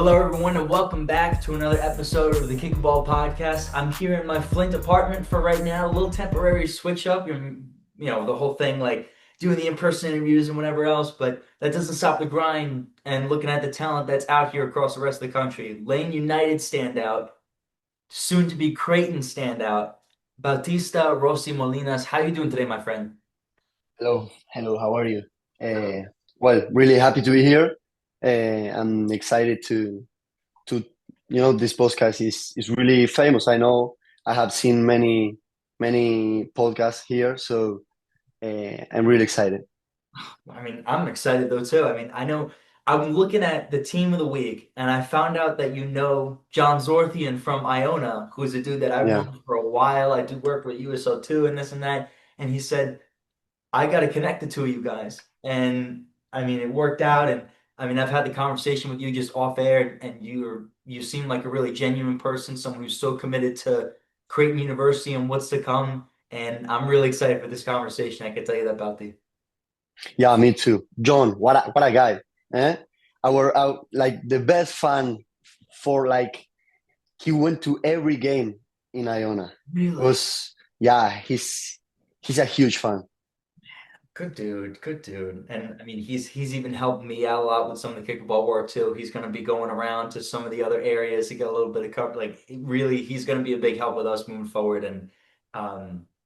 Hello, everyone, and welcome back to another episode of the Kickball Podcast. I'm here in my Flint apartment for right now. A little temporary switch up, the whole thing like doing the in-person interviews and whatever else, but that doesn't stop the grind and looking at the talent that's out here across the rest of the country. Lane United standout, soon to be Creighton standout, Bautista, Rossi, Molinas. How you doing today, my friend? Hello, how are you? Well, really happy to be here. I'm excited to this podcast is really famous. I know I have seen many podcasts here, so I'm really excited. I'm excited though too. I know I'm looking at the team of the week, and I found out that you know John Zorthian from Iona, who's a dude that I've Yeah, known for a while. I do work with USL2 and this and that, and he said I got to connect the two of you guys, and it worked out. And I've had the conversation with you just off air, and you seem like a really genuine person, someone who's so committed to Creighton University and what's to come. And I'm really excited for this conversation. I can tell you that about the. yeah, me too. John, what a guy, eh? Our like the best fan for like he went to every game in Iona. It Really? was yeah, he's a huge fan. Good dude, good dude. And he's even helped me out a lot with some of the kickball work too. He's going to be going around to some of the other areas to get a little bit of cover. Like really, he's going to be a big help with us moving forward. And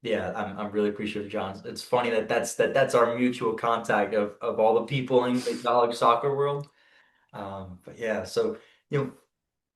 yeah, I'm really appreciative of John. It's funny that that's our mutual contact of all the people in the college soccer world. But yeah, so you know,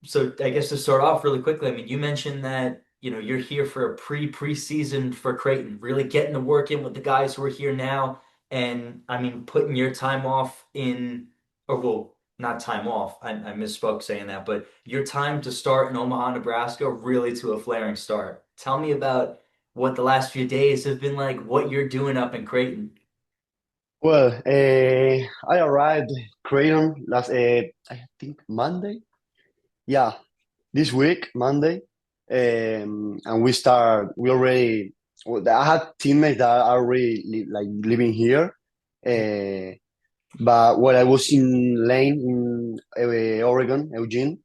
so I guess to start off really quickly, you mentioned that, you're here for a preseason for Creighton, really getting to work in with the guys who are here now. And putting your time off in, or well, not time off, I misspoke saying that, but your time to start in Omaha, Nebraska, really to a flaring start. Tell me about what the last few days have been like, what you're doing up in Creighton. Well, I arrived Creighton last, I think Monday. Yeah, this week, Monday, and we already. Well, I had teammates that are already like living here, uh, but when I was in Lane in Oregon, Eugene,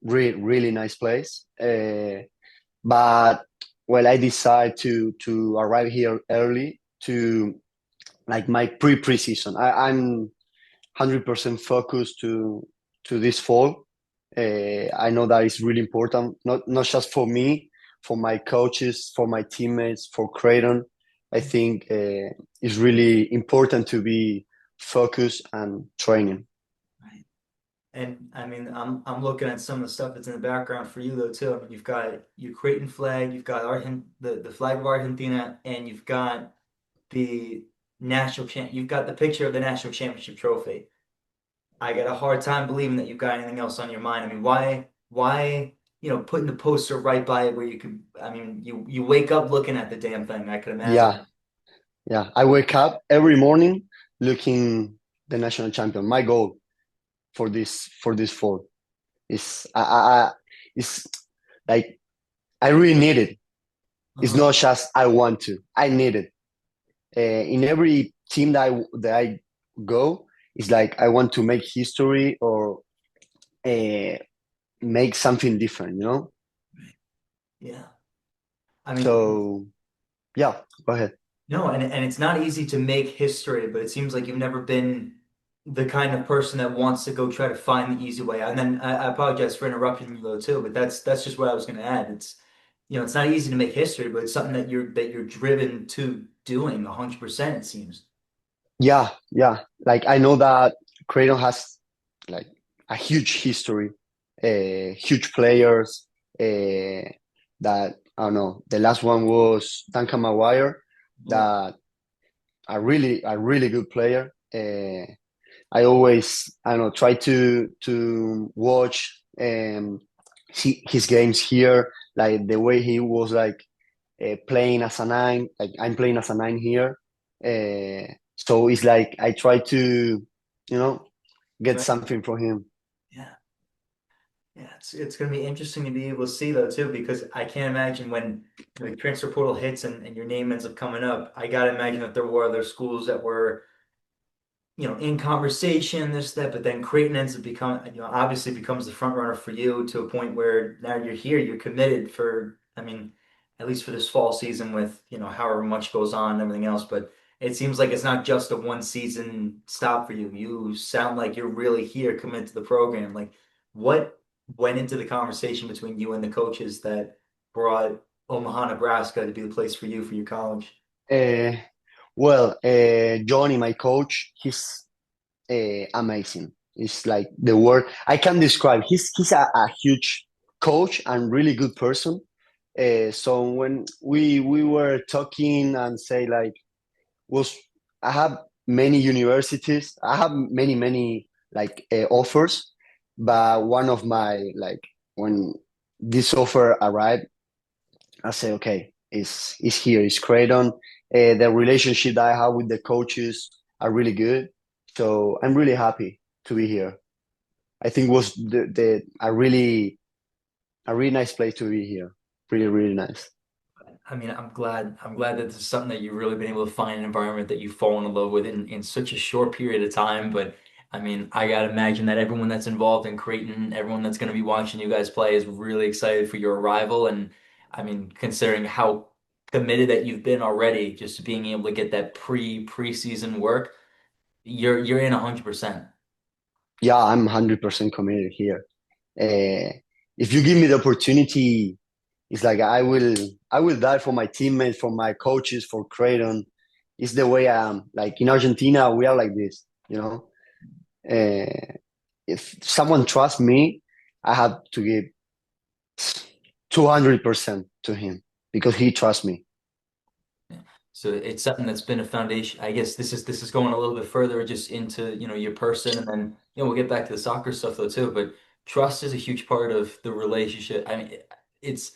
really nice place. But well, I decided to arrive here early to like my preseason. I'm 100% focused to this fall. I know that is really important, not just for me, for my coaches, for my teammates, for Creighton. I think it's really important to be focused and training. And I'm looking at some of the stuff that's in the background for you though too. You've got your Creighton flag, you've got the flag of Argentina, and you've got the you've got the picture of the national championship trophy. I got a hard time believing that you've got anything else on your mind. Why, putting the poster right by it where you could, you wake up looking at the damn thing, I could Yeah, imagine. yeah. I wake up every morning looking the national champion. My goal for this fall is it's like I really need it. It's Uh-huh. not just I want to. I need it. In every team that I go, it's like I want to make history or uh, make something different. Yeah. I mean, So yeah, go ahead. No, and it's not easy to make history, but it seems like you've never been the kind of person that wants to go try to find the easy way. And then I apologize for interrupting you though too, but that's just what I was going to add. It's not easy to make history, but it's something that you're driven to doing 100%, it seems. Yeah, yeah. Like I know that Creighton has like a huge history, huge players. That I don't know. The last one was Duncan Maguire, Oh, that a really good player. I always I don't know try to watch his games here, like the way he was like playing as a nine. Like I'm playing as a nine here, so it's like I try to you know get right. something from him. Yeah. Yeah, it's going to be interesting to be able to see though too, because I can't imagine when the transfer portal hits and your name ends up coming up. I got to imagine that there were other schools that were in conversation, this, that, but then Creighton ends up obviously becomes the front runner for you to a point where now you're here, you're committed for, I mean, at least for this fall season with, however much goes on and everything else. But it seems like it's not just a one season stop for you. You sound like you're really here, committed to the program. Like, what went into the conversation between you and the coaches that brought Omaha, Nebraska to be the place for you for your college? Uh, Johnny, my coach, he's amazing. It's like the word I can describe. He's a huge coach and really good person. So when we were talking and say like was I have many universities. I have many like offers, but one of my like when this offer arrived, I say okay, is here, is Creighton. The relationship that I have with the coaches are really good, so I'm really happy to be here. I think was the a really nice place to be here. Really nice. I mean, I'm glad that this is something that you've really been able to find an environment that you've fallen in love with in such a short period of time. But I mean, I gotta imagine that everyone that's involved in Creighton, everyone that's going to be watching you guys play is really excited for your arrival. And I mean, considering how committed that you've been already, just being able to get that preseason work, you're in 100%. Yeah, I'm 100% committed here. Uh, if you give me the opportunity, it's like I will die for my teammates, for my coaches, for Creighton. It's the way I am. Like in Argentina, we are like this, you know. Uh, if someone trusts me, I have to give 200% to him because he trusts me. Yeah. So it's something that's been a foundation. I guess this is going a little bit further just into, your person, and then, we'll get back to the soccer stuff though too, but trust is a huge part of the relationship. I mean, it's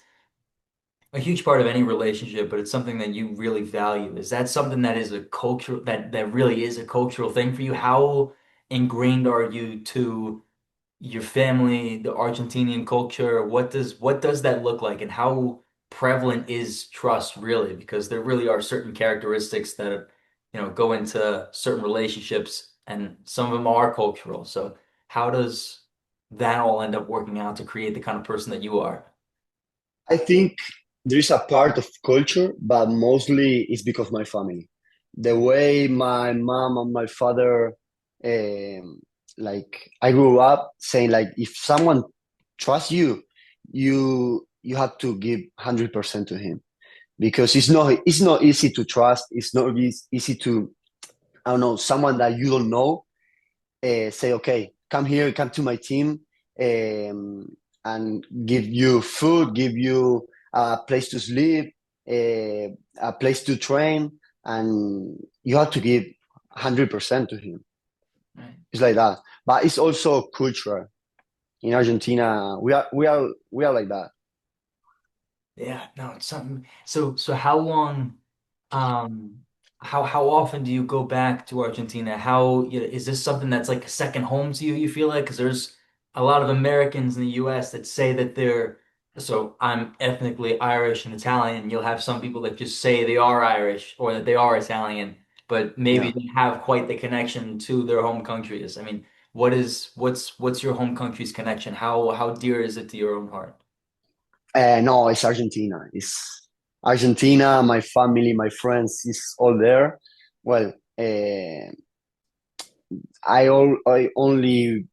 a huge part of any relationship, but it's something that you really value. Is that something that is a culture that really is a cultural thing for you? How ingrained are you to your family, the Argentinian culture? What does that look like, and how prevalent is trust really? Because there really are certain characteristics that go into certain relationships, and some of them are cultural. So how does that all end up working out to create the kind of person that you are? I think there is a part of culture, but mostly it's because of my family. The way my mom and my father, like I grew up saying, like if someone trusts you, you have to give 100% to him because it's not easy to trust. It's not easy to I don't know someone that you don't know say, okay, come here, come to my team, um, and give you food, give you a place to sleep, a place to train, and you have to give 100% to him. Right. It's like that, but it's also cultural. In Argentina, we are like that. Yeah, no, it's something. So how long, um, how often do you go back to Argentina? Is this something that's like a second home to you, you feel like? Because there's a lot of Americans in the US that say that so I'm ethnically Irish and Italian. You'll have some people that just say they are Irish or that they are Italian, but maybe Yeah. don't have quite the connection to their home countries. I mean, what's your home country's connection? How dear is it to your own heart? No, it's Argentina. It's Argentina. My family, my friends, is all there. Well, I only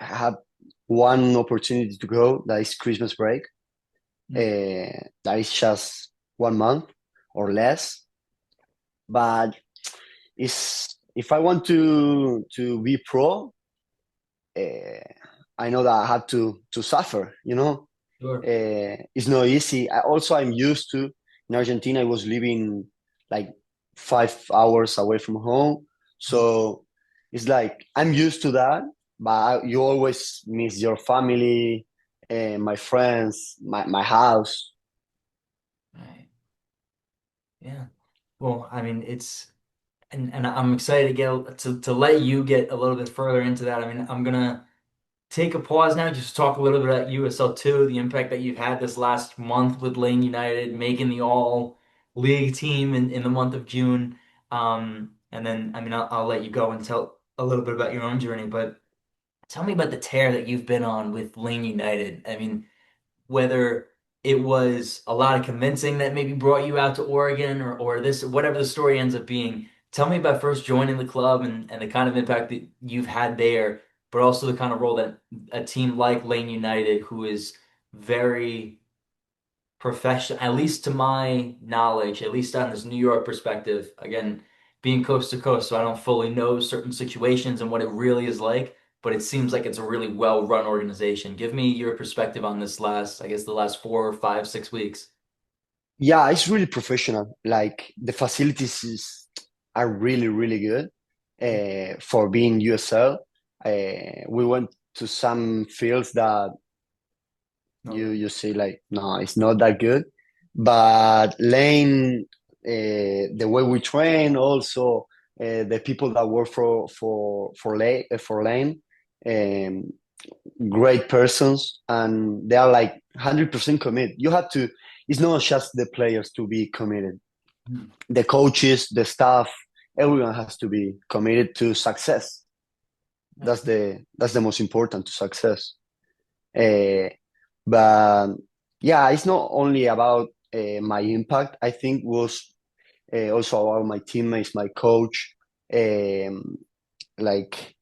have one opportunity to go. That is Christmas break. That is just 1 month or less. But it's if I want to be pro, uh, I know that I have to suffer. Sure. It's not easy. I'm used to in Argentina. I was living like 5 hours away from home, so it's like I'm used to that. But you always miss your family, my friends, my house. Right. Yeah. Well, I mean, and I'm excited to to let you get a little bit further into that. I mean, I'm gonna take a pause now, just to talk a little bit about USL2, the impact that you've had this last month with Lane United, making the all league team in the month of June. and then I mean I'll let you go and tell a little bit about your own journey, but tell me about the tear that you've been on with Lane United. I mean, whether it was a lot of convincing that maybe brought you out to Oregon or this, whatever the story ends up being. Tell me about first joining the club and the kind of impact that you've had there, but also the kind of role that a team like Lane United, who is very professional, at least to my knowledge, at least on this New York perspective, again, being coast to coast, so I don't fully know certain situations and what it really is like, but it seems like it's a really well-run organization. Give me your perspective on this last, I guess, the last 4 or 5, 6 weeks. Yeah, it's really professional. Like the facilities are really, really good for being USL. We went to some fields that No. you see like no, it's not that good. But Lane, the way we train, also the people that work for Lane, um, great persons, and they are like 100% committed. You have to. It's not just the players to be committed. Hmm. The coaches, the staff, everyone has to be committed to success. That's the most important to success. Uh, but yeah, it's not only about my impact. I think was also about my teammates, my coach. Um, like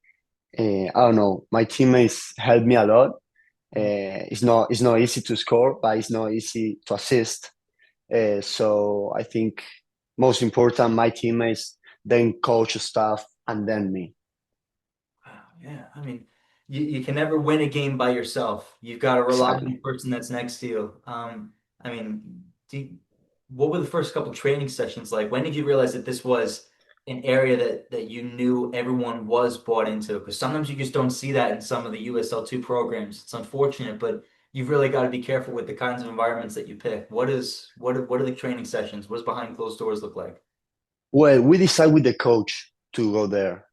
I don't know, my teammates helped me a lot. It's not easy to score, but it's not easy to assist. So I think most important, my teammates, then coach, staff, and then me. Wow, yeah. I mean, you can never win a game by yourself. You've got to rely on the Exactly. person that's next to you. I mean, what were the first couple training sessions like? When did you realize that this was an area that you knew everyone was bought into? Because sometimes you just don't see that in some of the USL2 programs. It's unfortunate, but you've really got to be careful with the kinds of environments that you pick. What are the training sessions? What does behind closed doors look like? Well, we decided with the coach to go there.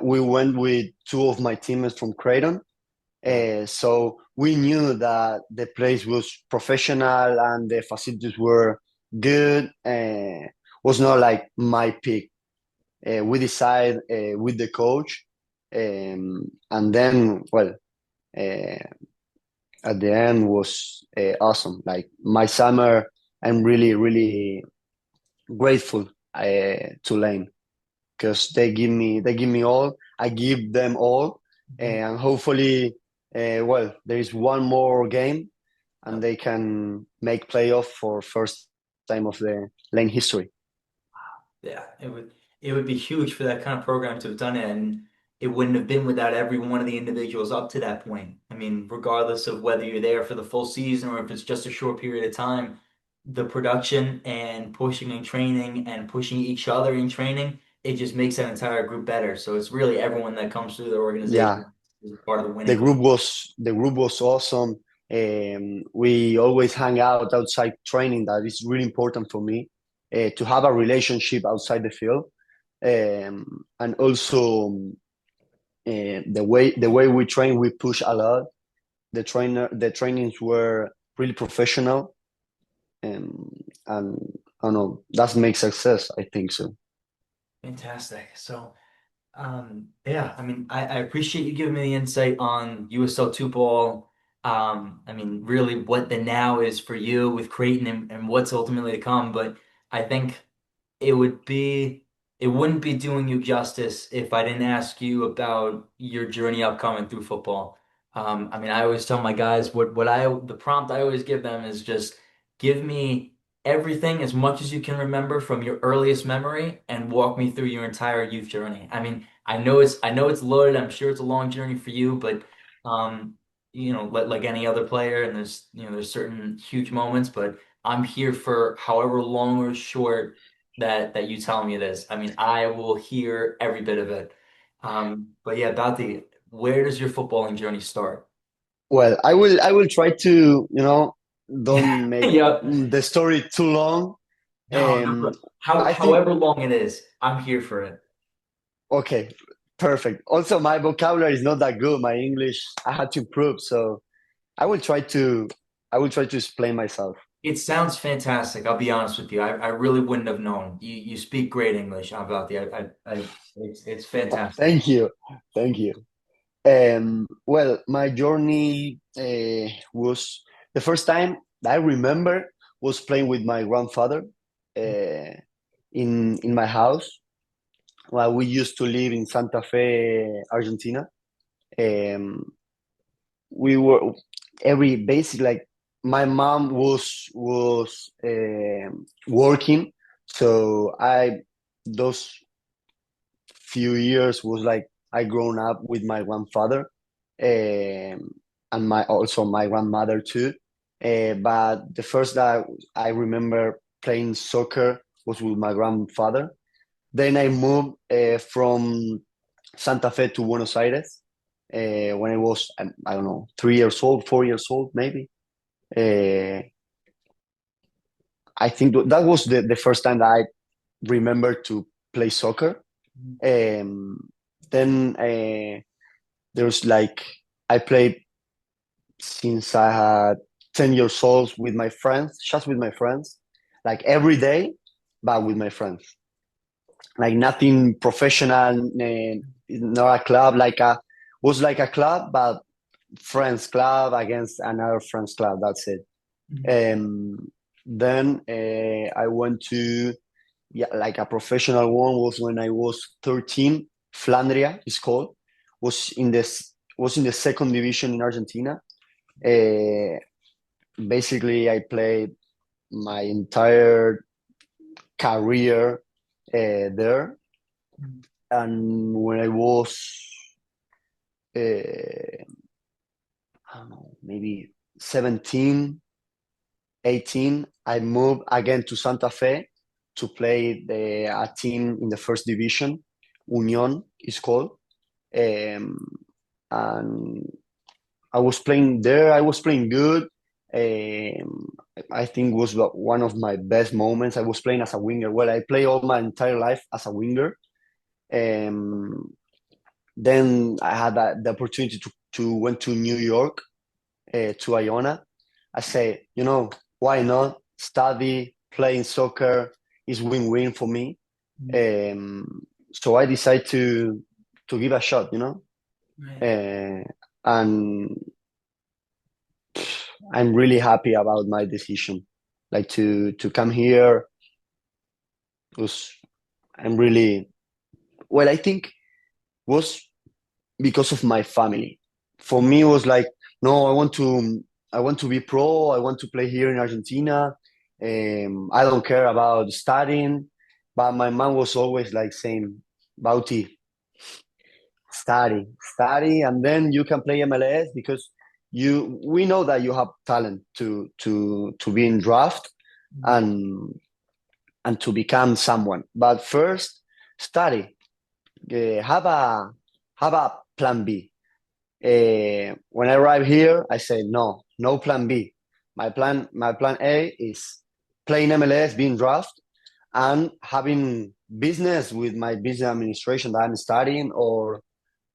We went with two of my teammates from Creighton. Yeah. So we knew that the place was professional and the facilities were good. Was not like my pick. We decided with the coach, and then well, uh, at the end was awesome. Like my summer, I'm really really grateful to Lane because they give me all. I give them all, and hopefully, there is one more game, and Mhm. they can make playoff for first time of the Lane history. Yeah, it would be huge for that kind of program to have done it, and it wouldn't have been without every one of the individuals up to that point. I mean, regardless of whether you're there for the full season or if it's just a short period of time, the production and pushing and training and pushing each other in training, it just makes that entire group better. So it's really everyone that comes through the Yeah, organization is a part of the the winning group team. was the group was awesome. We always hang out outside training. That is really important for me to have a relationship outside the field, and also the way we train, we push a lot. The trainings were really professional, and I don't know that makes success. I think so. Fantastic. So. Yeah, I mean, I appreciate you giving me the insight on USL2 ball. I mean, really what the now is for you with Creighton and what's ultimately to come. But I think it would be it wouldn't be doing you justice if I didn't ask you about your journey upcoming through football. I mean, I always tell my guys the prompt I always give them is just give me everything as much as you can remember from your earliest memory and walk me through your entire youth journey. I mean, I know it's loaded. I'm sure it's a long journey for you, but um, like any other player, and there's certain huge moments, but I'm here for however long or short that you tell me it is. I mean, I will hear every bit of it. But yeah, Bati, where does your footballing journey start? Well, I will try to Yeah, don't make yeah. the story too long. No, no, I think however long it is, I'm here for it. okay, perfect. Also, my vocabulary is not that good. My English I had to improve, so I will try to I will try to explain myself. It sounds fantastic. I'll be honest with you. I really wouldn't have known. You speak great English about the it's fantastic. Thank you, thank you. Well, my journey was the first time I remember was playing with my grandfather uh, in my house while we used to live in Santa Fe, Argentina. Um, we were every basic like my mom was working, so I those few years was like I grown up with my grandfather, and my also my grandmother too. But the first that I remember playing soccer was with my grandfather. Then I moved from Santa Fe to Buenos Aires when I was I don't know 3 years old, 4 years old maybe. Uh, I think that was the first time that I remember to play soccer. Um, then there's like I played since I had 10 years old with my friends, just with my friends, like every day, but with my friends. Like nothing professional, not a club, like a was like a club, but friends club against another friends club. That's it. Then I went to yeah, like a professional one was when I was 13. Flandria is called. Was in the second division in Argentina. Uh, Basically, I played my entire career there. And when I was, I don't know, maybe 17, 18, I moved again to Santa Fe to play a team in the first division. Union is called. Um, and I was playing there. I was playing good. Um, I think was one of my best moments. I was playing as a winger. Well, I play all my entire life as a winger. Um, then I had the opportunity to went to New York to Iona. I say, why not study playing soccer is win-win for me. So I decided to give a shot, Right. uh, and I'm really happy about my decision. Like to come here was I'm really well. I think was because of my family. For me, it was like no, I want to be pro. I want to play here in Argentina. I don't care about studying. But my mom was always like saying, "Bauti, study, and then you can play MLS because we know that you have talent to be in draft and and to become someone. But first, study. Have a plan B. When I arrive here, I say no, no plan B. My plan A is playing MLS, being draft, and having business with my business administration that I'm studying, or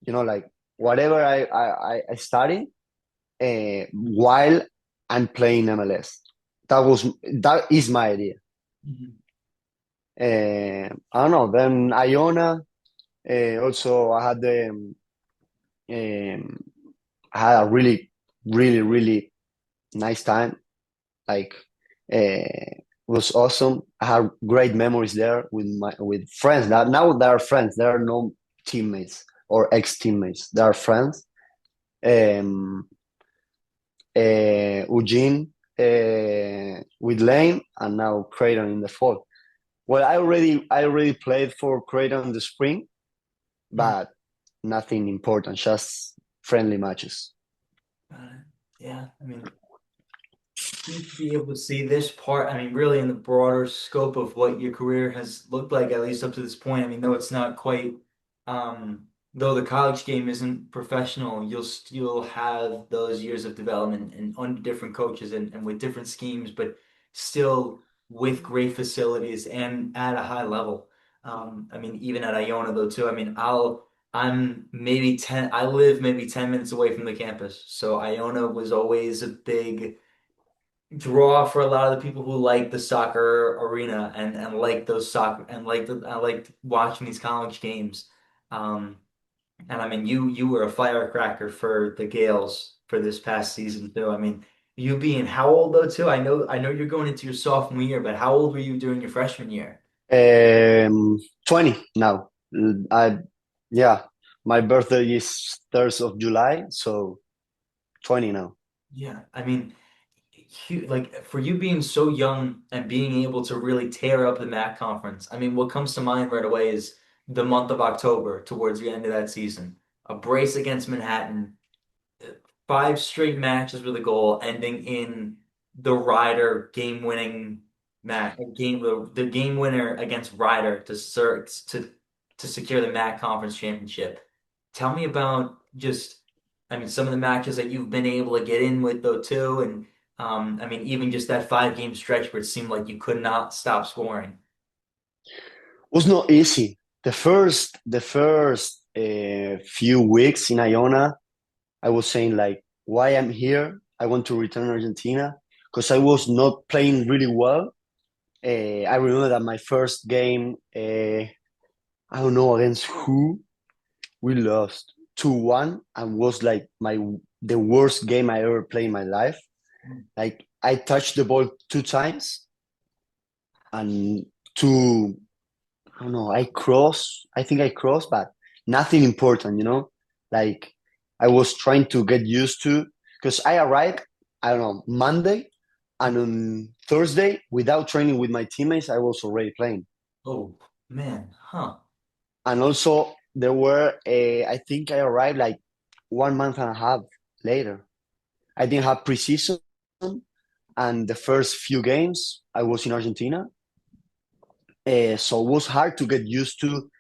like whatever I study while I'm playing MLS. That is my idea. I don't know. Then Iona, also um, I had a really, really, really nice time. Like, was awesome. I had great memories there with friends. Now they are friends. There are no teammates or ex teammates. They are friends. Um, Eugene with Lane, and now Creighton in the fall. Well, I already played for Creighton in the spring, but nothing important, just friendly matches. Yeah, I mean, to be able to see this part, I mean, really in the broader scope of what your career has looked like, at least up to this point. I mean, though it's not quite, though the college game isn't professional, you'll still have those years of development and under different coaches and with different schemes, but still with great facilities and at a high level. I mean, even at Iona though too. I mean, I'm maybe 10, I live maybe 10 minutes away from the campus. So Iona was always a big draw for a lot of the people who like the soccer arena and like those soccer and like I like watching these college games. Um, and I mean, you were a firecracker for the Gales for this past season too. I mean, you being how old though too? I know you're going into your sophomore year, but how old were you during your freshman year? 20 now. I yeah, my birthday is 3rd of July, so 20 now. Yeah, I mean, like for you being so young and being able to really tear up the MAC conference. I mean, what comes to mind right away is the month of October towards the end of that season. A brace against Manhattan, five straight matches with a goal, ending in the Ryder game-winning match, the game winner against Ryder to secure the MAC Conference Championship. Tell me about just, I mean, some of the matches that you've been able to get in with though too, and I mean, even just that five-game stretch where it seemed like you could not stop scoring. Was not easy. The first few weeks in Iona, I was saying like, why I'm here? I want to return to Argentina because I was not playing really well. I remember that my first game, I don't know against who, we lost 2-1 and was like the worst game I ever played in my life. Like I touched the ball 2 times and two, I don't know, I think I crossed, but nothing important, Like I was trying to get used to because I arrived, I don't know, Monday and on Thursday, without training with my teammates, I was already playing. Oh man, huh? And also there were I think I arrived like 1 month and a half later. I didn't have preseason, and the first few games I was in Argentina, so it was hard to get used to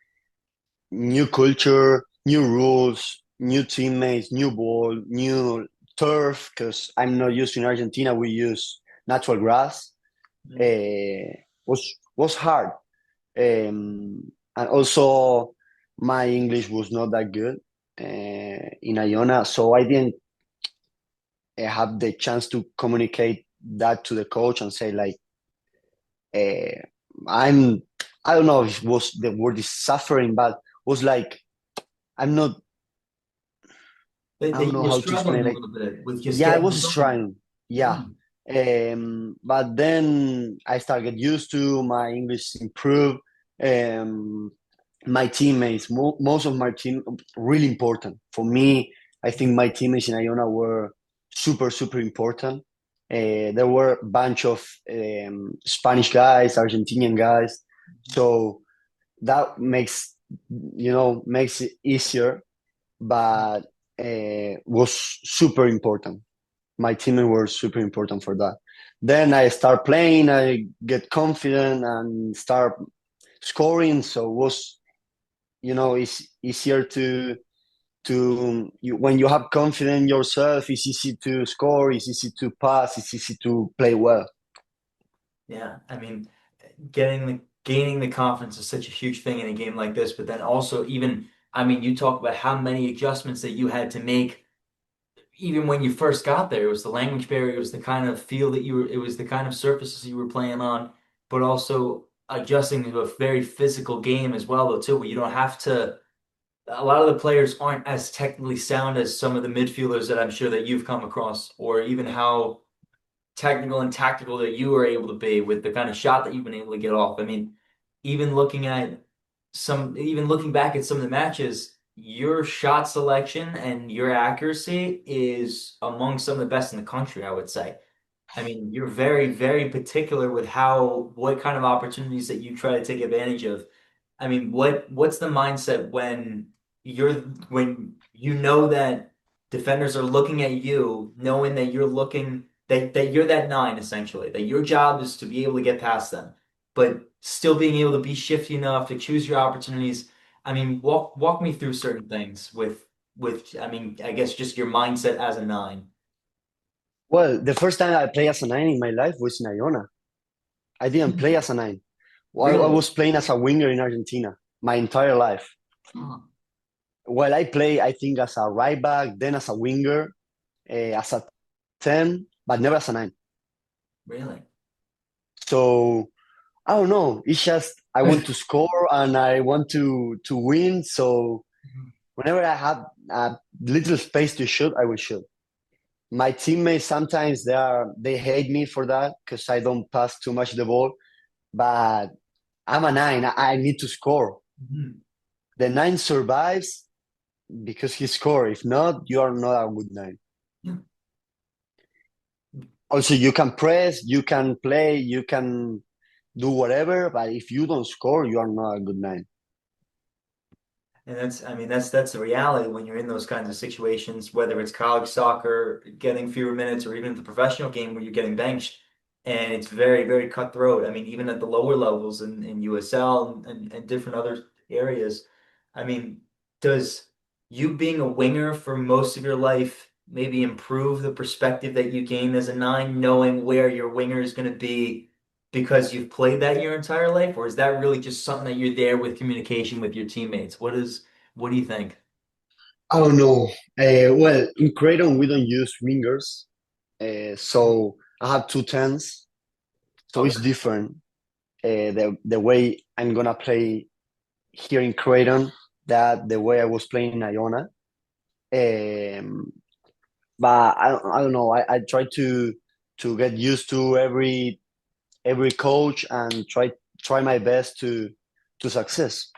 new culture, new rules, new teammates, new ball, new turf. Because I'm not used to in Argentina, we use natural grass. Was hard, and also my English was not that good in Iona, so I didn't have the chance to communicate that to the coach and say like, uh, I'm I don't know if it was the word is suffering, but was like I'm not I don't know You're how to explain struggling it. a Like, little bit with just yeah, I getting was going. trying, yeah. Mm. But then I started get used to my English improve. Um, my teammates, most of my team, really important for me. I think my teammates in Iona were super important. There were a bunch of Spanish guys, Argentinian guys, so that makes it easier, but was super important. My teammates were super important for that. Then I start playing, I get confident and start scoring. So it was, it's easier when you have confidence in yourself. It's easy to score. It's easy to pass. It's easy to play well. Yeah, I mean, gaining the confidence is such a huge thing in a game like this, but then also even, I mean, you talk about how many adjustments that you had to make even when you first got there. It was the language barrier, it was the kind of feel that it was the kind of surfaces you were playing on, but also adjusting to a very physical game as well, though, too, where you don't have to. A lot of the players aren't as technically sound as some of the midfielders that I'm sure that you've come across, or even how technical and tactical that you were able to be with the kind of shot that you've been able to get off. I mean, even looking at even looking back at some of the matches, your shot selection and your accuracy is among some of the best in the country, I would say. I mean, you're very, very particular with what kind of opportunities that you try to take advantage of. I mean, what's the mindset when you know that defenders are looking at you, knowing that that you're that nine essentially, that your job is to be able to get past them, but still being able to be shifty enough to choose your opportunities. I mean, walk me through certain things with I mean, I guess just your mindset as a nine. Well, the first time I played as a nine in my life was in Iona. I didn't play as a nine. I Really? was playing as a winger in Argentina my entire life. Huh. Well, I play, I think, as a right back, then as a winger, as a 10, but never as a nine. Really? So I don't know. It's just I want to score and I want to win. So whenever I have a little space to shoot, I will shoot. My teammates sometimes they hate me for that because I don't pass too much the ball. But I'm a nine. I need to score. Mhm. The nine survives because he scored. If not, you are not a good nine. Yeah. Also, you can press, you can play, you can do whatever. But if you don't score, you are not a good nine. And that's, I mean, that's the reality when you're in those kinds of situations, whether it's college soccer, getting fewer minutes, or even the professional game where you're getting benched. And it's very, very cutthroat. I mean, even at the lower levels in USL and different other areas. I mean, does you being a winger for most of your life maybe improve the perspective that you gain as a nine, knowing where your winger is going to be because you've played that your entire life, or is that really just something that you're there with communication with your teammates? What do you think? I don't know. Well, in Creighton, we don't use wingers. So I have two tens. So it's Okay. different. The way I'm gonna play here in Creighton that the way I was playing in Iona. Um, but I don't know. I try to get used to every coach and try my best to success.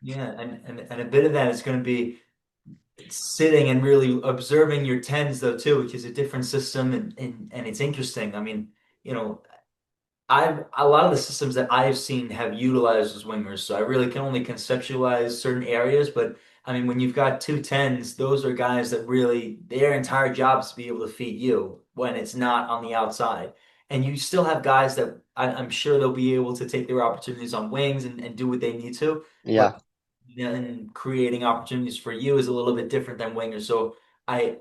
Yeah, and a bit of that is going to be sitting and really observing your tens though too, which is a different system and it's interesting. I mean, you know, I've a lot of the systems that I've seen have utilized as wingers, so I really can only conceptualize certain areas. But I mean, when you've got two tens, those are guys that really their entire job is to be able to feed you when it's not on the outside. And you still have guys that I'm sure they'll be able to take their opportunities on wings and do what they need to. But Yeah, then creating opportunities for you is a little bit different than wingers. So I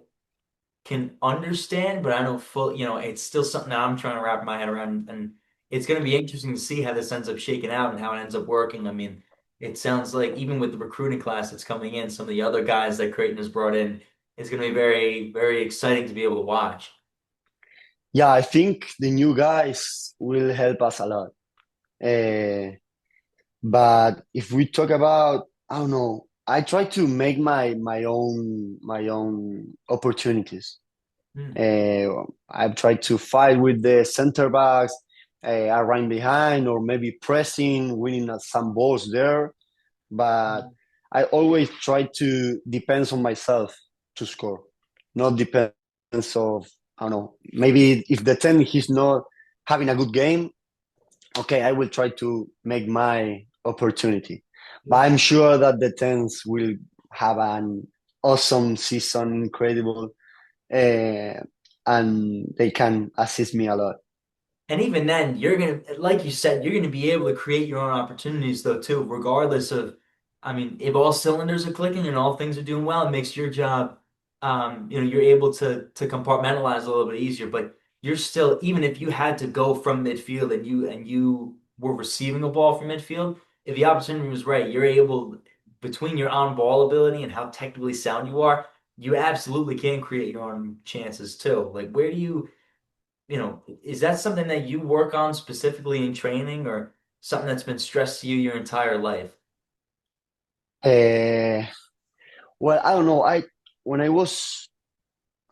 can understand, but I don't full, it's still something that I'm trying to wrap my head around. And it's going to be interesting to see how this ends up shaking out and how it ends up working. I mean, it sounds like even with the recruiting class that's coming in, some of the other guys that Creighton has brought in, it's going to be very, very exciting to be able to watch. yeah. I think the new guys will help us a lot. Uh, But if we talk about, I don't know, I try to make my own opportunities. Hmm. I've tried to fight with the center backs, I run behind or maybe pressing, winning at some balls there. But I always try to depends on myself to score, not depends of I don't know. Maybe if the 10 he's not having a good game, okay, I will try to make my opportunity. But Yeah. I'm sure that the Tens will have an awesome season, incredible, uh, and they can assist me a lot. And even then, you're gonna, like you said, you're gonna be able to create your own opportunities though too, regardless of, I mean, if all cylinders are clicking and all things are doing well, it makes your job, you're able to compartmentalize a little bit easier. But you're still, even if you had to go from midfield and you were receiving a ball from midfield, if the opportunity was right, you're able, between your on ball ability and how technically sound you are, you absolutely can create your own chances too. Like, where do you? Is that something that you work on specifically in training or something that's been stressed to you your entire life? Uh, well, I don't know. When I was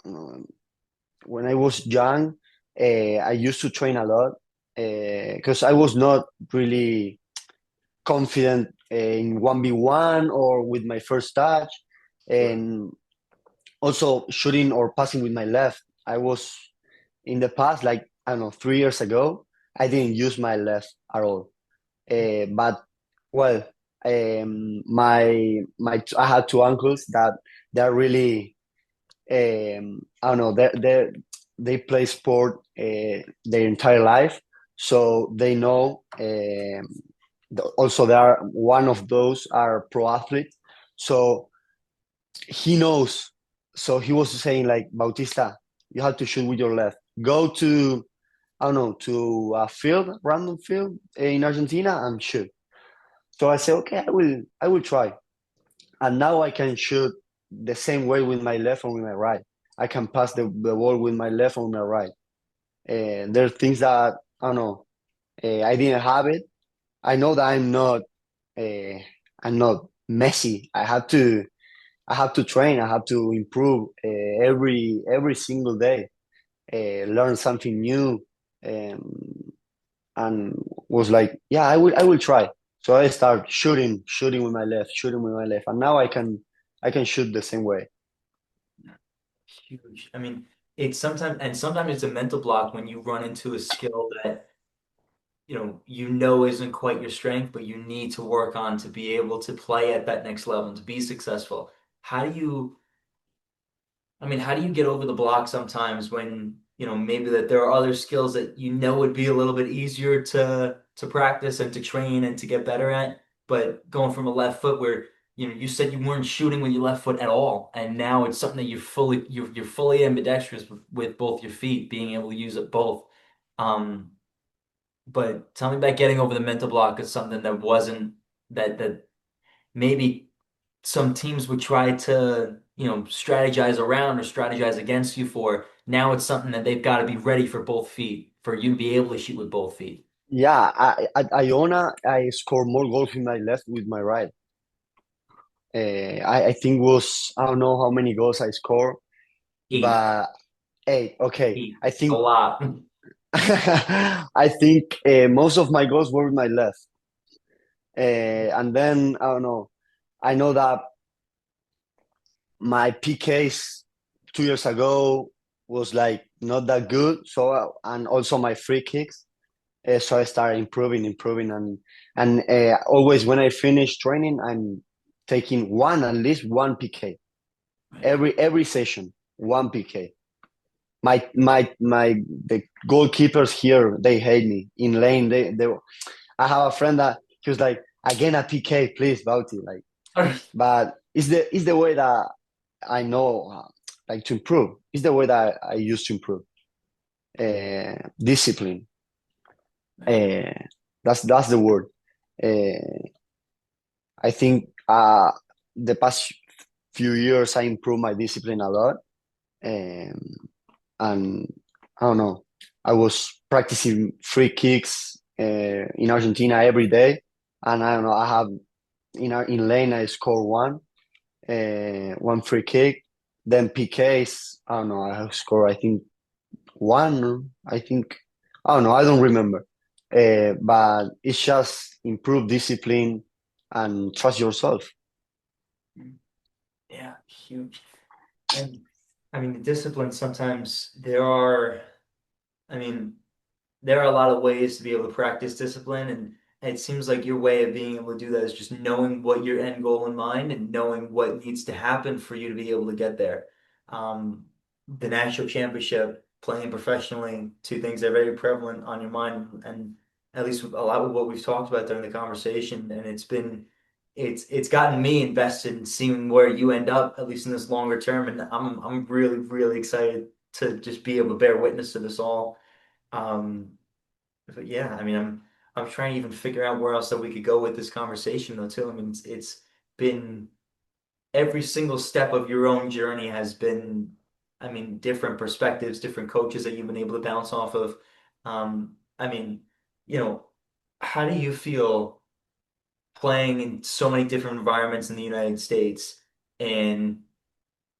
um, when I was young, I used to train a lot because I was not really confident in 1v1 or with my first touch. Sure. And also shooting or passing with my left. I was in the past, like I don't know, 3 years ago, I didn't use my left at all. But well, my I had two uncles that they're really I don't know they play sport their entire life, so they know. Also, there are one of those are pro athletes, so he knows. So he was saying like Bautista, you have to shoot with your left. Go to I don't know to a field, random field in Argentina, and shoot. So I said, okay, I will try. And now I can shoot the same way with my left or with my right. I can pass the ball with my left or my right. There are things that I don't know. I didn't have it. I know that uh, I'm not Messi. I have to train. I have to improve every single day. Learn something new, um, and was like, yeah, I will try. So I start shooting with my left, shooting with my left, and now I can shoot the same way. Huge. I mean, it's sometimes and sometimes it's a mental block when you run into a skill that you know isn't quite your strength, but you need to work on to be able to play at that next level and to be successful. How do you I mean, how do you get over the block sometimes when, maybe that there are other skills that would be a little bit easier to practice and to train and to get better at, but going from a left foot where, you said you weren't shooting with your left foot at all, and now it's something that you're fully ambidextrous with both your feet, being able to use it both. Um, but tell me about getting over the mental block of something that wasn't that maybe some teams would try to, strategize around or strategize against you for. Now it's something that they've got to be ready for both feet, for you to be able to shoot with both feet. Yeah, at Iona, I score more goals with my left with my right. I think was I don't know how many goals I score, Eight. but eight. Okay, Eight. I A think lot. I think most of my goals were with my left, and then I don't know. I know that my PKs 2 years ago was like not that good. So and also my free kicks. So I started improving, and always when I finish training, I'm taking at least one PK Right. every session, one PK. My the goalkeepers here they hate me in lane. They I have a friend that he was like again a PK, please, Bauti. Like, but it's the way that I know like to improve. It's the way that I used to improve. Discipline. Right. Uh, that's the word. Uh, I think the past few years I improved my discipline a lot, um, and I don't know. I was practicing free kicks in Argentina every day, and I don't know. I have in lane I score one free kick, then PKs. I don't know. I have scored I think one. I think I don't know. I don't remember. But it's just improve discipline and trust yourself. Yeah, huge. And I mean, the discipline sometimes there are, I mean, there are a lot of ways to be able to practice discipline, and it seems like your way of being able to do that is just knowing what your end goal in mind and knowing what needs to happen for you to be able to get there. Um, the national championship, playing professionally, two things that are very prevalent on your mind, and at least a lot of what we've talked about during the conversation, and it's gotten me invested in seeing where you end up, at least in this longer term, and I'm really, really excited to just be able to bear witness to this all. Um, but yeah, I mean, I'm trying to even figure out where else that we could go with this conversation though too. I mean, it's been every single step of your own journey has been, I mean, different perspectives, different coaches that you've been able to bounce off of. I mean, you know, how do you feel playing in so many different environments in the United States and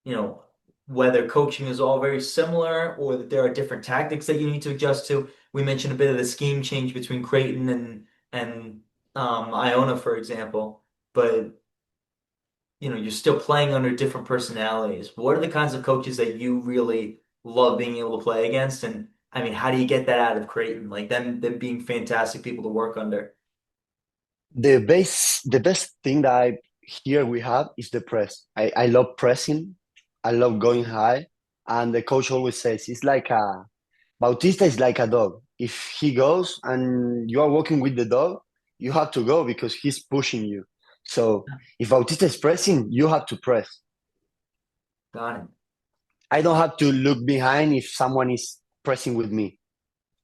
you know, whether coaching is all very similar or that there are different tactics that you need to adjust to. We mentioned a bit of the scheme change between Creighton and Iona, for example, but you're still playing under different personalities. What are the kinds of coaches that you really love being able to play against? And I mean, how do you get that out of Creighton? Like them being fantastic people to work under. The best thing that I here we have is the press. I love pressing. I love going high, and the coach always says it's like a Bautista is like a dog. If he goes and you are walking with the dog, you have to go because he's pushing you. So if Bautista is pressing, you have to press. Got it. I don't have to look behind if someone is pressing with me.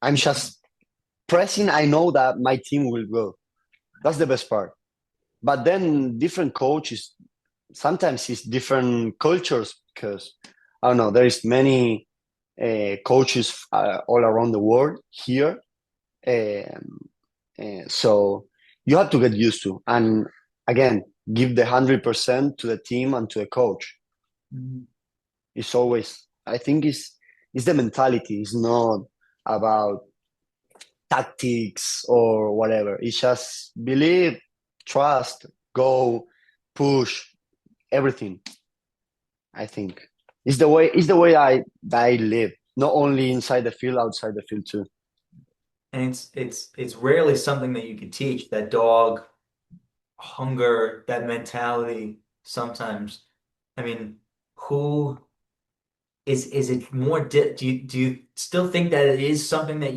I'm just pressing. I know that my team will go. That's the best part. But then different coaches, sometimes it's different cultures because I don't know. There is many. coaches all around the world here. Um, so you have to get used to, and again, give the 100% to the team and to the coach. Mhm. It's always, I think, it's the mentality. It's not about tactics or whatever. It's just believe, trust, go, push, everything. I think it's the way I live. Not only inside the field, outside the field too. And it's rarely something that you could teach, that dog hunger, that mentality sometimes. I mean, who is it more di do you still think that it is something that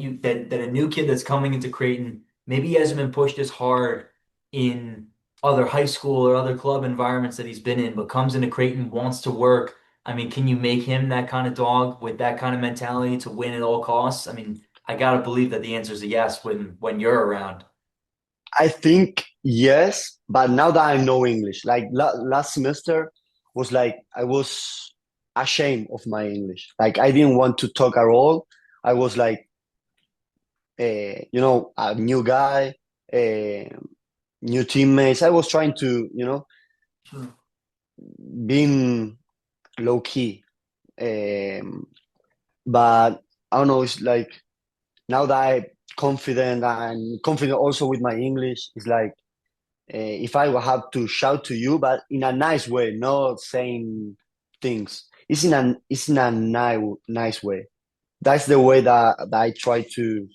that a new kid that's coming into Creighton, maybe he hasn't been pushed as hard in other high school or other club environments that he's been in, but comes into Creighton, wants to work. I mean, can you make him that kind of dog with that kind of mentality to win at all costs? I mean, I gotta believe that the answer is a yes when you're around. I think yes, but now that I know English, like last semester was like I was ashamed of my English. Like I didn't want to talk at all. I was like, a new guy, uh, new teammates. I was trying to, Sure. being low key. Um, but I don't know. It's like now that I'm confident also with my English, it's like if I will have to shout to you, but in a nice way, not saying things. It's in a nice way. That's the way that I try to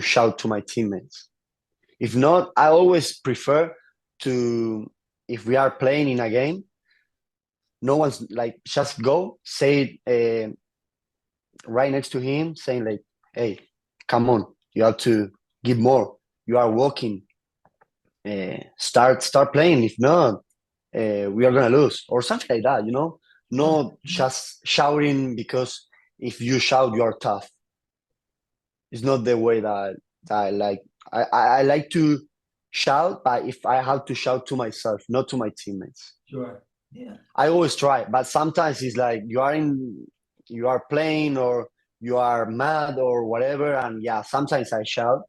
shout to my teammates. If not, I always prefer to, if we are playing in a game, no one's like just go say right next to him, saying like, "Hey, come on, you have to give more. You are walking. Start playing. If not, we are gonna lose or something like that. No. Not just shouting because if you shout, you are tough. It's not the way that I like. I like to shout, but if I have to shout to myself, not to my teammates. Sure. Yeah. I always try, but sometimes it's like you are playing or you are mad or whatever, and yeah, sometimes I shout,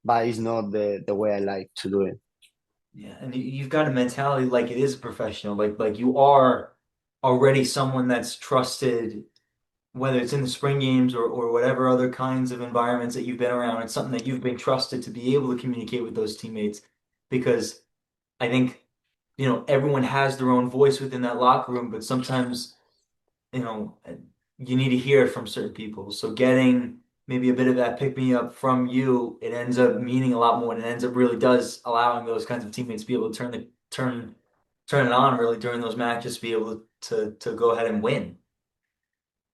but it's not the way I like to do it. Yeah, and you've got a mentality like it is a professional, like you are already someone that's trusted, whether it's in the spring games or whatever other kinds of environments that you've been around. It's something that you've been trusted to be able to communicate with those teammates because I think, everyone has their own voice within that locker room, but sometimes you know, you need to hear it from certain people. So getting maybe a bit of that pick me up from you, it ends up meaning a lot more, and it ends up really does allowing those kinds of teammates to be able to turn it on really during those matches, to be able to go ahead and win.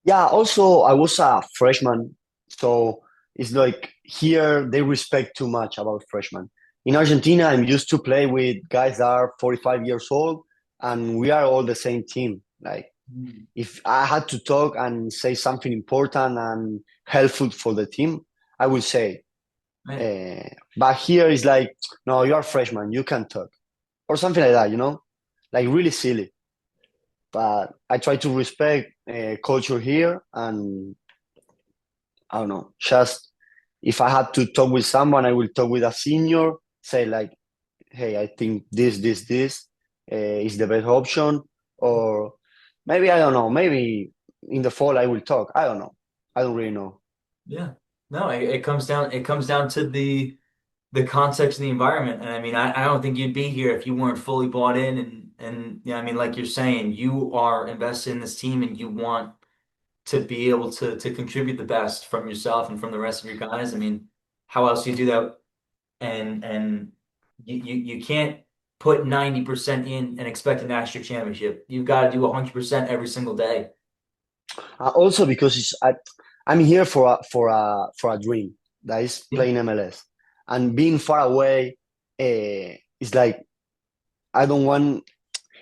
Yeah, also I was a freshman, so it's like here they respect too much about freshmen. In Argentina, I'm used to play with guys that are 45 years old, and we are all the same team. Like Mm. if I had to talk and say something important and helpful for the team, I would say. Right. But here is like, no, you are freshman, you can talk or something like that. Like really silly. But I try to respect culture here, and I don't know, just if I had to talk with someone, I will talk with a senior, say like, hey, I think this is the best option, or maybe I don't know, maybe in the fall I will talk. I don't know. I don't really know. Yeah. No, it comes down to the context of the environment. And I mean, I don't think you'd be here if you weren't fully bought in and yeah, I mean, like you're saying, you are invested in this team and you want to be able to contribute the best from yourself and from the rest of your guys. I mean, how else do you do that? And you can't put 90% in and expect a national championship. You've got to do 100% every single day. Also because I'm here for a dream that is Yeah. playing MLS, and being far away is like I don't want,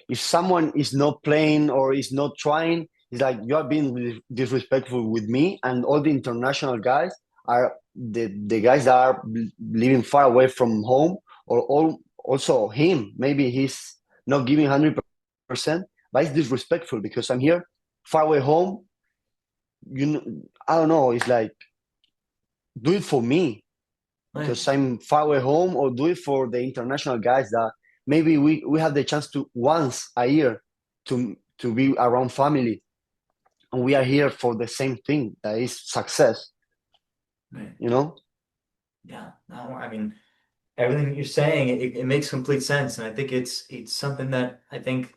if someone is not playing or is not trying, it's like you are being disrespectful with me, and all the international guys are the guys that are living far away from home, or also him. Maybe he's not giving 100%, but it's disrespectful because I'm here far away home. I don't know. It's like do it for me Right. because I'm far away home, or do it for the international guys that maybe we have the chance to once a year to be around family, and we are here for the same thing that is success. Right. You know? Yeah. No, I mean, everything you're saying, it makes complete sense. And I think it's something that I think,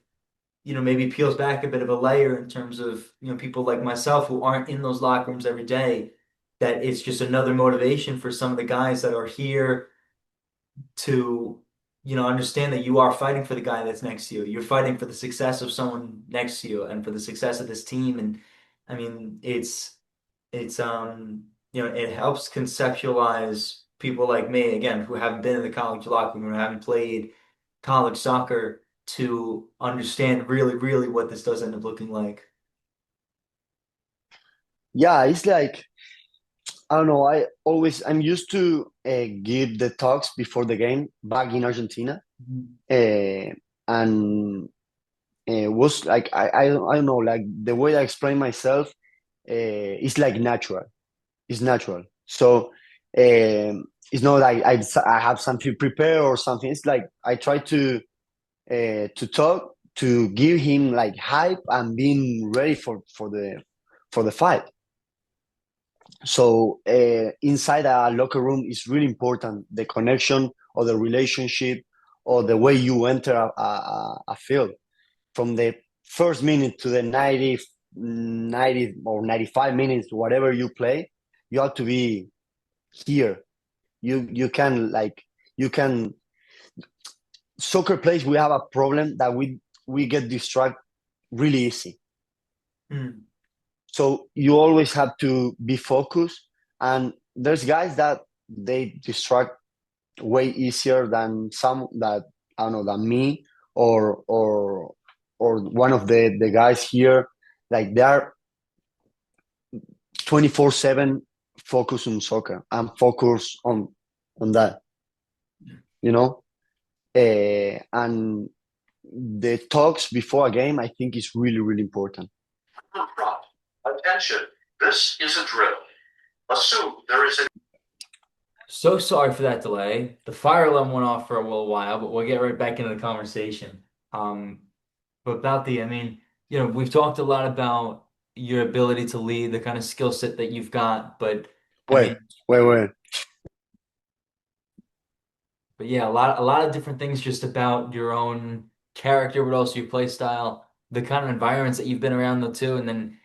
maybe peels back a bit of a layer in terms of, people like myself who aren't in those locker rooms every day, that it's just another motivation for some of the guys that are here to, understand that you are fighting for the guy that's next to you. You're fighting for the success of someone next to you and for the success of this team. And I mean, it helps conceptualize people like me, again, who haven't been in the college locker room, who haven't played college soccer, to understand really, really what this does end up looking like. Yeah, it's like I don't know. I'm used to give the talks before the game back in Argentina, Mhm. uh, and was like I don't know, like the way I explain myself is like natural. It's natural. So it's not like I have something prepared or something. It's like I try to talk to give him like hype and being ready for the fight. So inside a locker room is really important. The connection or the relationship or the way you enter a field from the first minute to the 90 or 95 minutes, whatever you play, you have to be here. You can like you can soccer plays. We have a problem that we get distracted really easy. Hmm. So you always have to be focused. And there's guys that they distract way easier than some that I don't know than me or one of the guys here. Like they are 24/7 focused on soccer and focused on that, you know. And the talks before a game, I think, is really really important. Prompt. Attention. This is a drill. Assume there is a So sorry for that delay. The fire alarm went off for a little while, but we'll get right back into the conversation. Um, but I mean, we've talked a lot about your ability to lead, the kind of skill set that you've got, but I wait, mean, wait. But yeah, a lot of different things just about your own character, but also your play style, the kind of environments that you've been around though too. And then,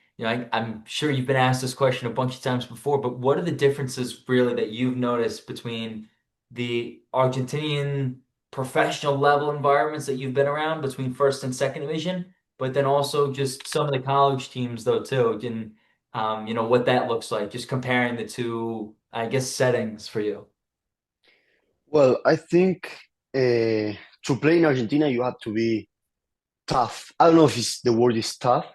I'm sure you've been asked this question a bunch of times before, but what are the differences really that you've noticed between the Argentinian professional level environments that you've been around between first and second division, but then also just some of the college teams though too, and what that looks like, just comparing the two, I guess, settings for you. Well, I think to play in Argentina, you have to be tough. I don't know if the word is tough,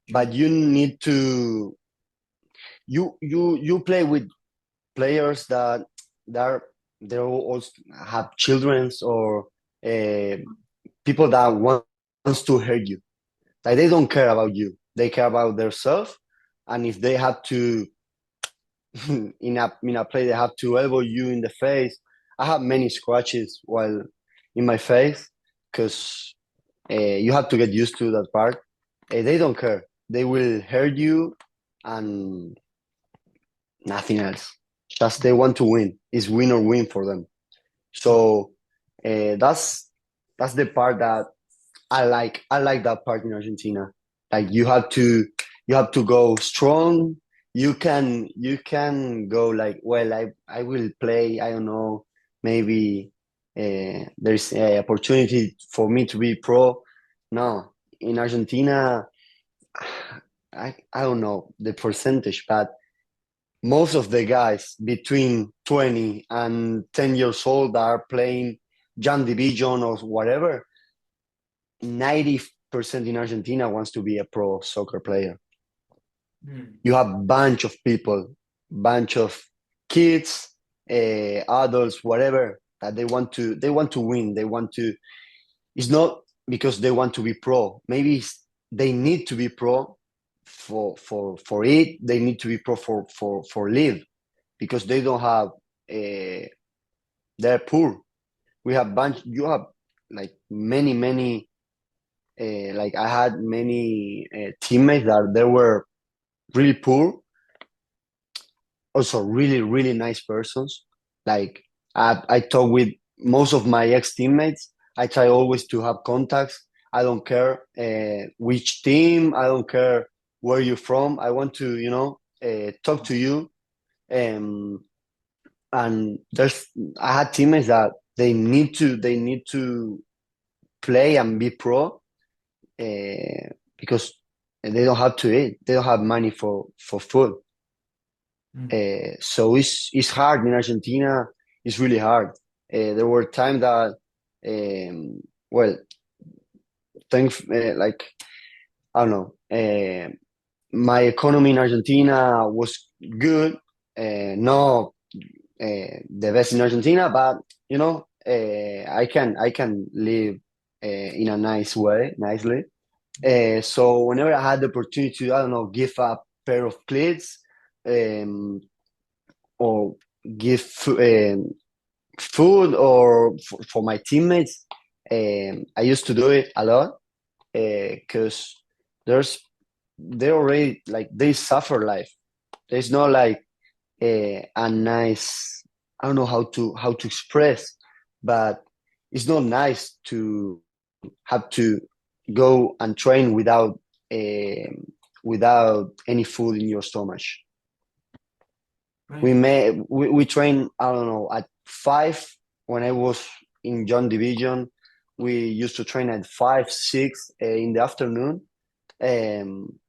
Sure. but you need to you play with players that are they also have childrens or uh, people that wants to hurt you. Like they don't care about you; they care about themselves. And if they have to in a play, they have to elbow you in the face. I have many scratches while in my face because you have to get used to that part. They don't care. They will hurt you and nothing else. Just they want to win. It's win or win for them. So that's the part that I like. I like that part in Argentina. Like you have to go strong. You can go like, well, I will play. I don't know. Maybe there's a opportunity for me to be pro. No, in Argentina, I don't know the percentage, but most of the guys between 20 and 10 years old that are playing young division or whatever, 90% in Argentina wants to be a pro soccer player. Hmm. You have bunch of people, bunch of kids, adults, whatever, that they want to win. They want to. It's not because they want to be pro. Maybe they need to be pro for it, they need to be pro for live because they don't have they're poor. We have bunch. You have like many like I had many teammates that they were really poor, also really nice persons. Like I talk with most of my ex teammates. I try always to have contacts. I don't care which team. I don't care where you're from. I want to talk to you. Um, and there's I had teammates that they need to play and be pro because they don't have to eat. They don't have money for food. Mm. So it's hard in Argentina. It's really hard. There were times that, well, like I don't know. My economy in Argentina was good. Not the best in Argentina, but I can live in a nice way, nicely. So whenever I had the opportunity to, I don't know, give a pair of cleats, um, or give food or for my teammates. I used to do it a lot because there's they already like they suffer life. There's not like a nice. I don't know how to express, but it's not nice to have to go and train without any food in your stomach. We Right. may we train, I don't know, at 5 when I was in John Division. We used to train at 5 6 in the afternoon, um,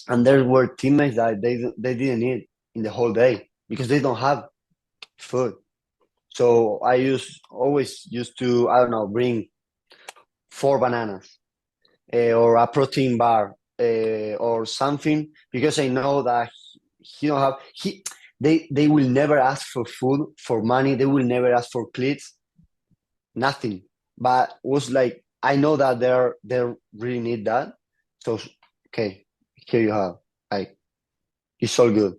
and there were teammates that they didn't eat in the whole day because they don't have food. So I always used to, I don't know, bring 4 bananas or a protein bar or something because I know that he don't have he they will never ask for food, for money. They will never ask for cleats, nothing. But was like I know that they really need that. So okay, here you have, like, it's all good.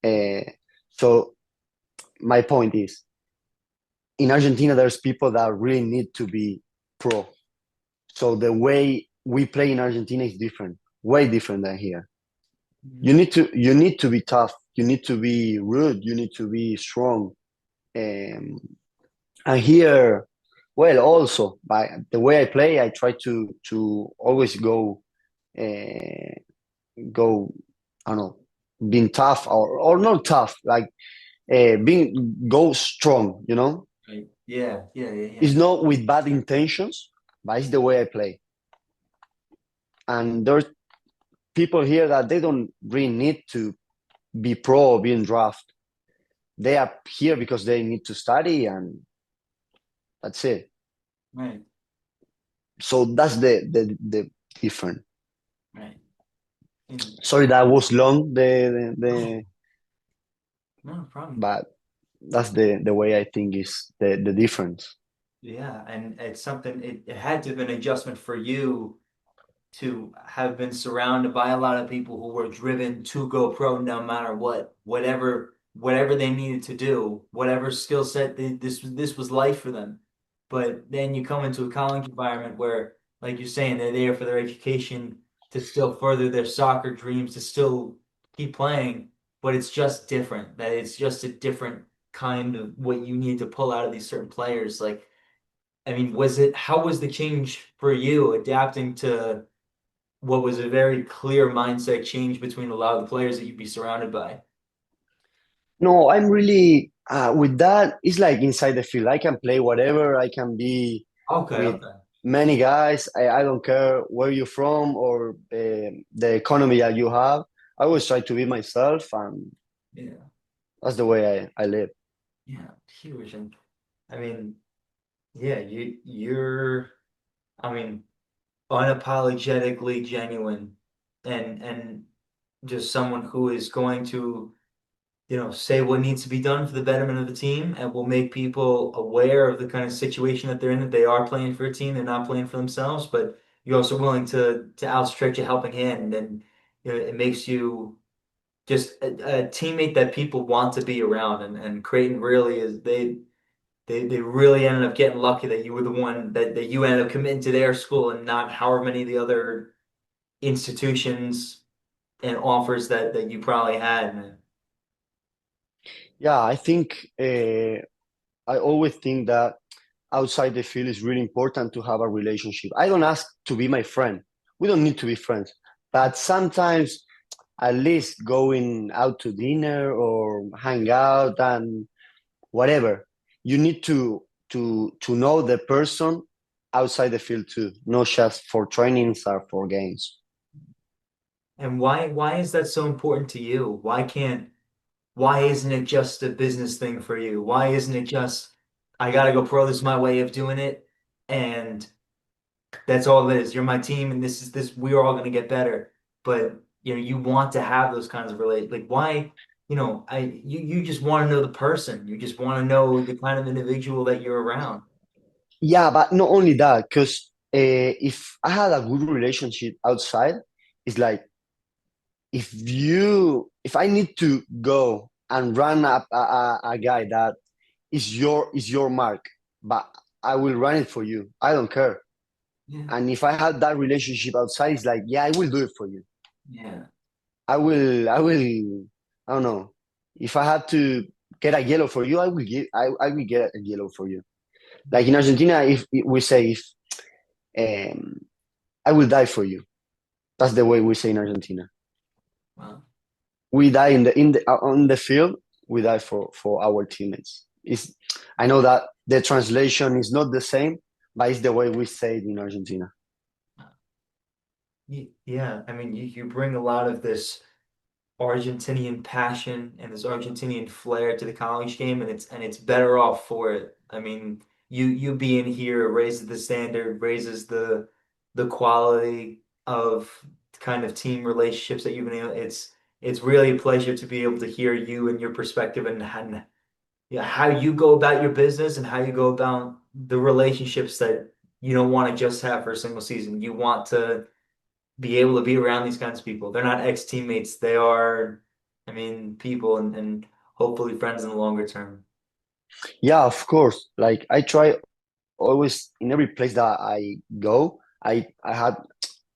Uh, so my point is, in Argentina, there's people that really need to be pro. So the way we play in Argentina is different, way different than here. Mm. You need to be tough. You need to be rude. You need to be strong. Um, and here, well, also by the way I play, I try to always uh, go. I don't know, being tough or not tough, like being go strong. Right. Yeah. Yeah. Yeah. Yeah. It's not with bad intentions, but it's the way I play. And there's people here that they don't really need to be pro or be in draft. They are here because they need to study, and that's it. Right. So that's the different. Right. And Sorry that was long, no, no problem. but that's the way I think is the difference. Yeah, and it's something it had to have been an adjustment for you to have been surrounded by a lot of people who were driven to go pro no matter what, whatever they needed to do, whatever skill set this was life for them. But then you come into a college environment where, like you're saying, they're there for their education to still further their soccer dreams, to still keep playing, but it's just different. That it's just a different kind of what you need to pull out of these certain players. Like, I mean, how was the change for you adapting to what was a very clear mindset change between a lot of the players that you'd be surrounded by? No, I'm really with that. It's like inside the field. I can play whatever. I can be Okay, with okay. many guys. I don't care where you're from or the economy that you have. I always try to be myself, and Yeah, that's the way I live. yeah, huge. And I mean, yeah, you're I mean, unapologetically genuine and just someone who is going to, say what needs to be done for the betterment of the team and will make people aware of the kind of situation that they're in, that they are playing for a team, they're not playing for themselves, but you're also willing to outstretch a helping hand. And it makes you just a teammate that people want to be around. And Creighton really is they really ended up getting lucky that you were the one that you ended up committing to their school and not however many of the other institutions and offers that you probably had. Yeah, I think I always think that outside the field is really important to have a relationship. I don't ask to be my friend. We don't need to be friends, but sometimes at least going out to dinner or hang out and whatever. You need to know the person outside the field too, not just for trainings or for games. And why is that so important to you? Why isn't it just a business thing for you? Why isn't it just I gotta go pro, this is my way of doing it, and that's all it is. You're my team, and this is this. We're all gonna get better. But you want to have those kinds of relate. Like why, you just want to know the person. You just want to know the kind of individual that you're around. Yeah, but not only that, because if I had a good relationship outside, it's like if I need to go and run up a guy that is your mark, but I will run it for you. I don't care. Yeah, And if I had that relationship outside, it's like, yeah, I will do it for you. yeah, I don't know. If I had to get a yellow for you, I will get a yellow for you. Like in Argentina, if we say if um, I will die for you. That's the way we say in Argentina. well, We die in the on the field. We die for our teammates. It's, I know that the translation is not the same, but it's the way we say it in Argentina. yeah. I mean, you bring a lot of this Argentinian passion and this Argentinian flair to the college game, and it's better off for it. I mean, you being here raises the standard, raises the quality of kind of team relationships that you've been able. It's really a pleasure to be able to hear you and your perspective and how you go about your business and how you go about the relationships that you don't want to just have for a single season. You want to be able to be around these kinds of people. They're not ex-teammates. They are, I mean, people and hopefully friends in the longer term. Yeah, of course. Like I try always in every place that I go. I had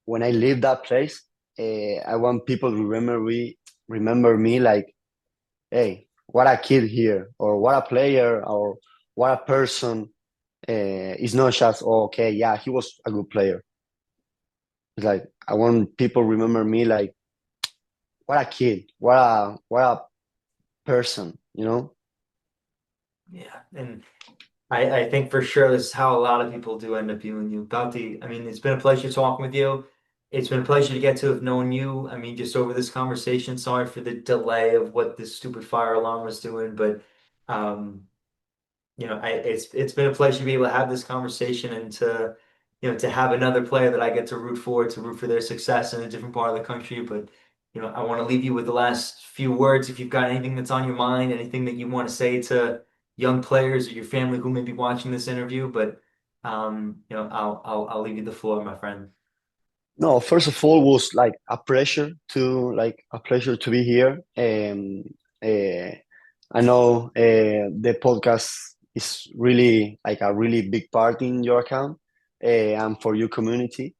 when I leave that place. I want people to remember me like, hey, what a kid here, or what a player, or what a person. It's not just, oh, okay, yeah, he was a good player. It's like I want people remember me like, what a kid, what a person. Yeah. And I think for sure this is how a lot of people do end up viewing you. Bounty, I mean, it's been a pleasure talking with you. It's been a pleasure to get to have known you. I mean, just over this conversation. Sorry for the delay of what this stupid fire alarm was doing, but um, it's been a pleasure to be able to have this conversation and to have another player that I get to root for their success in a different part of the country. But I want to leave you with the last few words. If you've got anything that's on your mind, anything that you want to say to young players or your family who may be watching this interview, but I'll leave you the floor, my friend. No, first of all, was like a pleasure to be here. Uh, I know the podcast is really like a really big part in your account and for your community.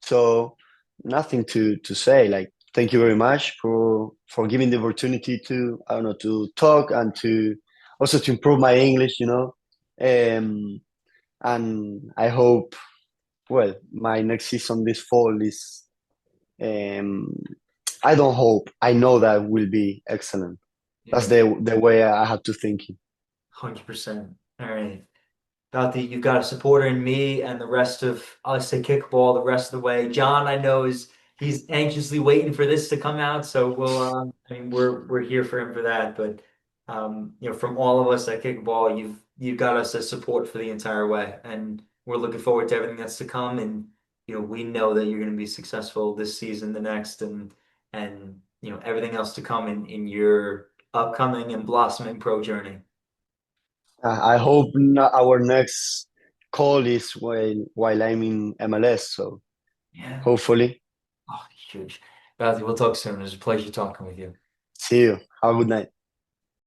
So nothing to say. Like thank you very much for giving the opportunity to I don't know to talk and to also to improve my English. And I hope well my next season this fall is um, I don't hope. I know that will be excellent. That's Yeah, the way I had to think it. 100%. All right. About you've got a supporter in me and the rest of us say kickball the rest of the way. John, I know he's anxiously waiting for this to come out, so I mean we're here for him for that. But from all of us at kickball, you've got us as support for the entire way, and we're looking forward to everything that's to come. And we know that you're going to be successful this season, the next, and everything else to come in your upcoming and blossoming pro journey. I hope our next call is while I'm in MLS. So Yeah. hopefully, Oh, huge. Matthew, we'll talk soon. It was a pleasure talking with you. See you. Have a good night.